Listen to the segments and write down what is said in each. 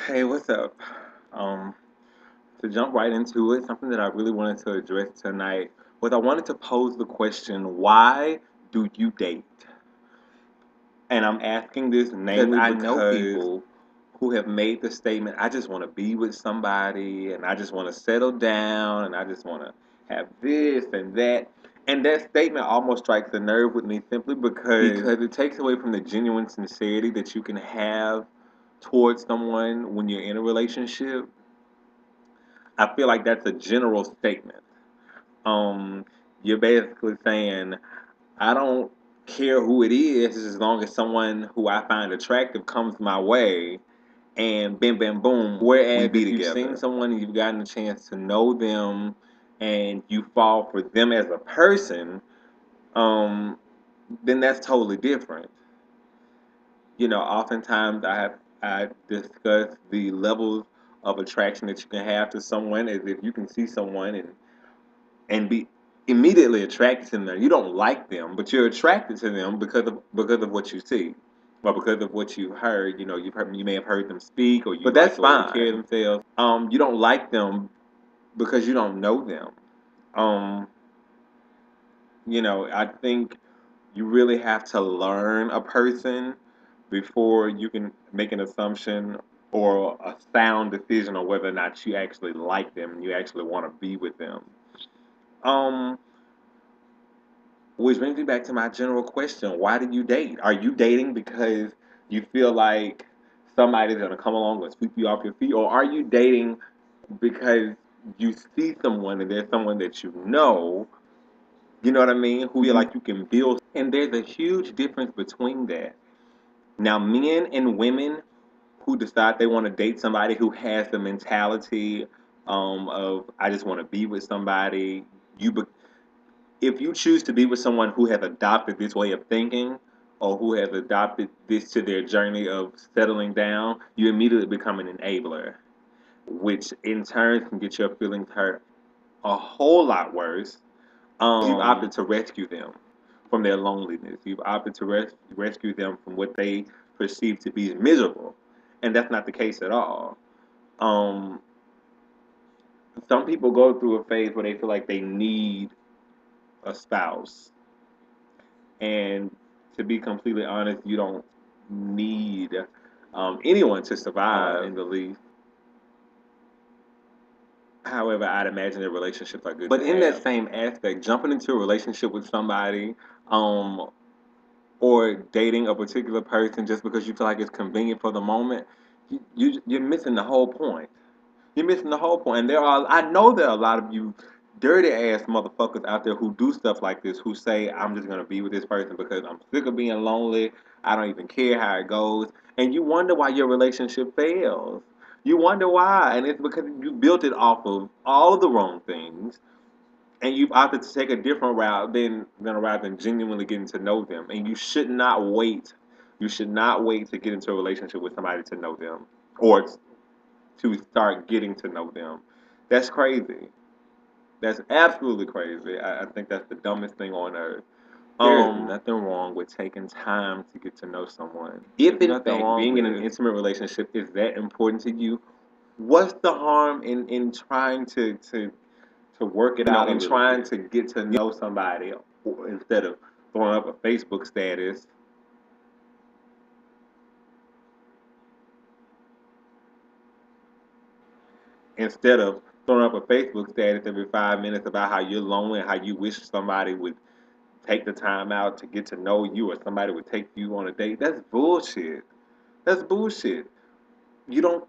Hey, what's up? Um, to jump right into it, something that I really wanted to address tonight was I wanted to pose the question, why do you date? And I'm asking this namely I know because people who have made the statement, I just want to be with somebody and I just want to settle down and I just want to have this and that. And that statement almost strikes a nerve with me simply because it takes away from the genuine sincerity that you can have towards someone when you're in a relationship. I feel like that's a general statement. Um, you're basically saying, I don't care who it is as long as someone who I find attractive comes my way and bam, bam, boom, we whereas be if you've seen together. someone And you've gotten a chance to know them and you fall for them as a person, um, then that's totally different. Oftentimes I discuss the levels of attraction that you can have to someone as if you can see someone and be immediately attracted to them. You don't like them, but you're attracted to them because of what you see, or because of what you've heard. You may have heard them speak, or you but like that's the way they carry fine. themselves. You don't like them because you don't know them. Um, I think you really have to learn a person before you can make an assumption or a sound decision on whether or not you actually like them and you actually want to be with them. Um, Which brings me back to my general question. Why do you date? Are you dating because you feel like somebody's going to come along and sweep you off your feet? Or are you dating because you see someone and there's someone that you know what I mean, who you feel like you can build? And there's a huge difference between that. Now, men and women who decide they want to date somebody who has the mentality of, I just want to be with somebody, you if you choose to be with someone who has adopted this way of thinking or who has adopted this to their journey of settling down, you immediately become an enabler, which in turn can get your feelings hurt a whole lot worse. You've opted to rescue them from their loneliness. You've opted to rescue them from what they perceive to be miserable, and that's not the case at all. Um, some people go through a phase where they feel like they need a spouse. And to be completely honest, you don't need anyone to survive in the least. However, I'd imagine that relationships are good but to in that have. same aspect, jumping into a relationship with somebody um, or dating a particular person just because you feel like it's convenient for the moment, you're missing the whole point. You're missing the whole point. And I know there are a lot of you dirty ass motherfuckers out there who do stuff like this, who say, I'm just gonna be with this person because I'm sick of being lonely. I don't even care how it goes. And you wonder why your relationship fails. You wonder why. And it's because you built it off of all of the wrong things. And you've opted to take a different route than genuinely getting to know them. And you should not wait. You should not wait to get into a relationship with somebody to know them. Or to start getting to know them. That's crazy. That's absolutely crazy. I think that's the dumbest thing on earth. There is nothing wrong with taking time to get to know someone. If There's in nothing fact wrong being in with an it. intimate relationship is that important to you, what's the harm in trying to work it out A and little trying bit. to get to know somebody instead of throwing up a Facebook status, instead of throwing up a Facebook status every 5 minutes about how you're lonely and how you wish somebody would take the time out to get to know you or somebody would take you on a date. That's bullshit. That's bullshit. You don't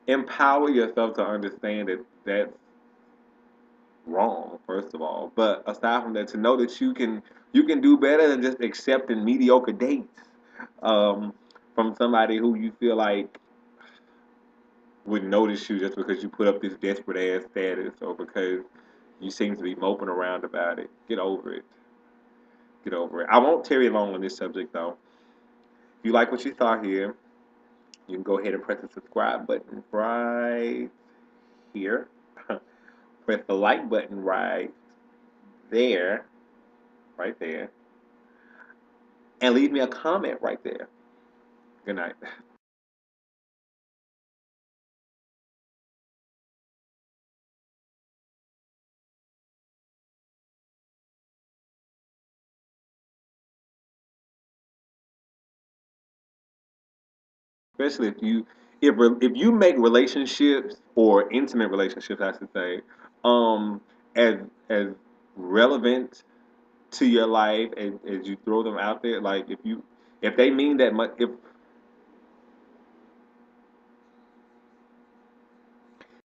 empower yourself to understand that that's wrong, first of all. But aside from that, to know that you can do better than just accepting mediocre dates um, from somebody who you feel like would notice you just because you put up this desperate ass status or because you seem to be moping around about it. Get over it. Get over it. I won't tarry long on this subject though. If you like what you saw here, you can go ahead and press the subscribe button right here. Press the like button there, right there, and leave me a comment right there. Good night. especially if you make relationships or intimate relationships, I should say, um, as as relevant to your life as you throw them out there. Like if they mean that much,